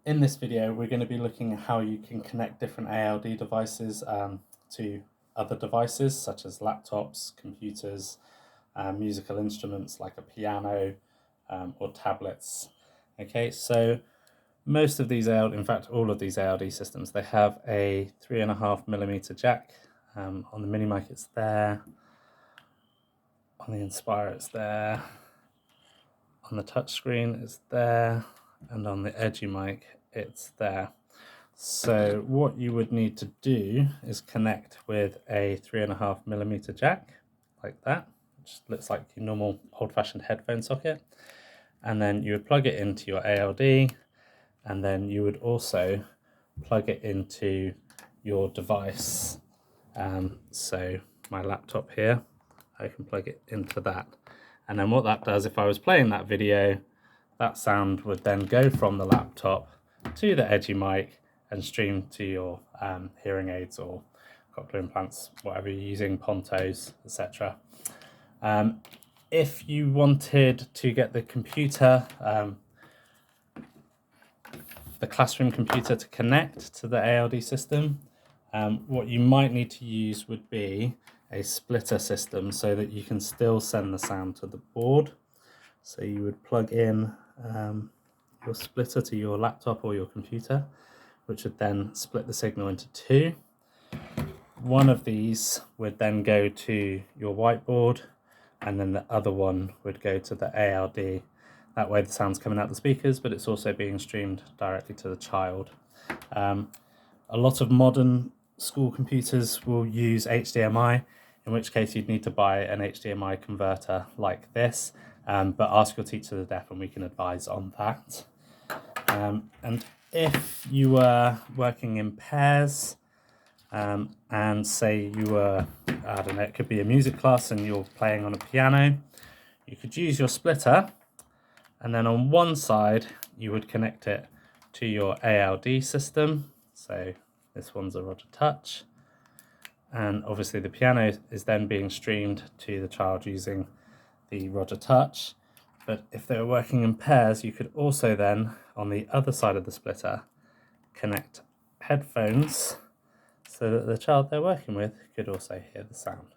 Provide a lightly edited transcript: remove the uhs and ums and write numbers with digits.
In this video, we're going to be looking at how you can connect different ALD devices to other devices such as laptops, computers, musical instruments like a piano or tablets. Okay, so most of these ALD, in fact all of these ALD systems, they have a 3.5mm jack. On the mini mic it's there, on the Inspire it's there, on the touchscreen it's there, and on the Edgy mic it's there. So what you would need to do is connect with a 3.5mm jack like that, which looks like your normal old-fashioned headphone socket, and then you would plug it into your ALD, and then you would also plug it into your device. So my laptop here, I can plug it into that, and then what that does, if I was playing that video, that sound would then go from the laptop to the Edgy mic and stream to your hearing aids or cochlear implants, whatever you're using, Pontos, etc. If you wanted to get the computer, the classroom computer, to connect to the ALD system, what you might need to use would be a splitter system so that you can still send the sound to the board. So you would plug in your splitter to your laptop or your computer, which would then split the signal into two. One of these would then go to your whiteboard, and then the other one would go to the ALD. That way the sound's coming out the speakers, but it's also being streamed directly to the child. A lot of modern school computers will use HDMI, in which case you'd need to buy an HDMI converter like this, but ask your teacher the deaf and we can advise on that. And if you were working in pairs, and say you were, I don't know, it could be a music class and you're playing on a piano, you could use your splitter, and then on one side you would connect it to your ALD system. So this one's a Roger Touch, and obviously the piano is then being streamed to the child using the Roger Touch. But if they were working in pairs, you could also then, on the other side of the splitter, connect headphones so that the child they're working with could also hear the sound.